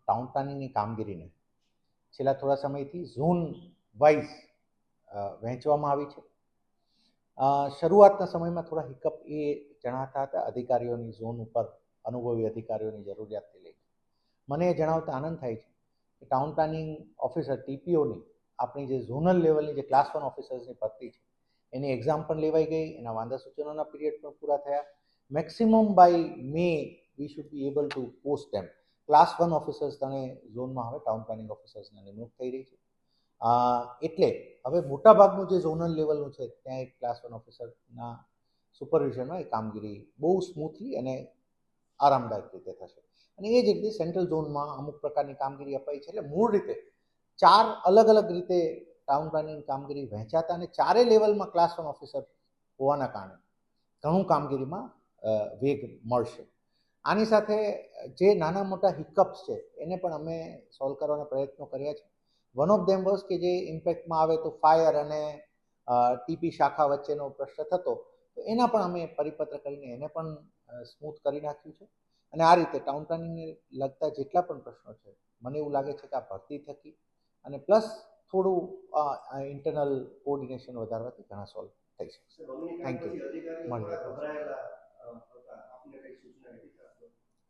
Town પ્લાનિંગની કામગીરીને છેલ્લા થોડા સમયથી ઝોન વાઇઝ વહેંચવામાં આવી છે. શરૂઆતના સમયમાં થોડા હિકઅપ એ જણાતા હતા અધિકારીઓની ઝોન ઉપર અનુભવી અધિકારીઓની જરૂરિયાતથી લઈ. મને એ જણાવતા આનંદ થાય છે કે ટાઉન પ્લાનિંગ ઓફિસર ટીપીઓની આપણી જે ઝોનલ લેવલની જે ક્લાસ 1 ઓફિસર્સની ભરતી છે એની એક્ઝામ પણ લેવાઈ ગઈ, એના વાંધા સૂચનોના પીરિયડ પણ પૂરા થયા. Maximum by May we should be able to post them. Class 1 officers તને ઝોનમાં હવે ટાઉન પ્લાનિંગ ઓફિસર્સની નિમણૂક થઈ રહી છે. એટલે હવે મોટાભાગનું જે ઝોનલ લેવલનું છે ત્યાં એક ક્લાસ 1 ઓફિસરના સુપરવિઝનમાં એ કામગીરી બહુ સ્મૂથલી અને આરામદાયક રીતે થશે. અને એ જ રીતે સેન્ટ્રલ ઝોનમાં અમુક પ્રકારની કામગીરી અપાઈ છે. એટલે મૂળ રીતે 4 અલગ અલગ રીતે ટાઉન પ્લાનિંગ કામગીરી વહેંચાતા અને ચારે લેવલમાં ક્લાસ 1 ઓફિસર હોવાના કારણે ઘણું કામગીરીમાં વેગ મળશે. આની સાથે જે નાના મોટા હિકઅપ્સ છે એને પણ અમે સોલ્વ કરવાના પ્રયત્નો કર્યા છે. વન ઓફ ધેમ વોઝ કે જે ઇમ્પેક્ટમાં આવે તો ફાયર અને ટીપી શાખા વચ્ચેનો પ્રશ્ન થતો, તો એના પણ અમે પરિપત્ર કરીને એને પણ સ્મૂથ કરી નાખ્યું છે. અને આ રીતે ટાઉન પ્લાનિંગને લગતા જેટલા પણ પ્રશ્નો છે મને એવું લાગે છે કે આ ભરતી થકી અને પ્લસ થોડું ઇન્ટરનલ કોઓર્ડિનેશન વધારવાથી ઘણા સોલ્વ થઈ શકશે. Thank you.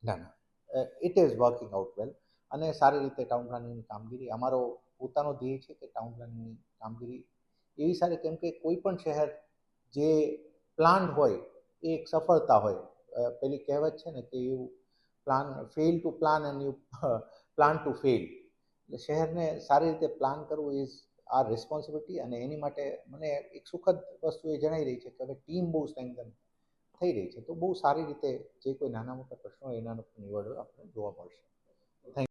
ના ના, ઇટ ઇઝ વર્કિંગ આઉટ વેલ અને સારી રીતે ટાઉન પ્લાનિંગની કામગીરી અમારો પોતાનો ધ્યેય છે કે ટાઉન પ્લાનિંગની કામગીરી એવી સારી, કેમ કે કોઈ પણ શહેર જે પ્લાન હોય એ એક સફળતા હોય. પેલી કહેવત છે ને કે you plan fail to plan and you plan to fail. એટલે શહેરને સારી રીતે પ્લાન કરવું ઇઝ આર રિસ્પોન્સિબિલિટી. અને એની માટે મને એક સુખદ વસ્તુ એ જણાઈ રહી છે કે હવે ટીમ બહુ સ્ટ્રેન્થન થઈ રહી છે, તો બહુ સારી રીતે જે કોઈ નાના મોટા પ્રશ્નો હોય એના નિવડો આપણે જોવા મળશે. Thank you.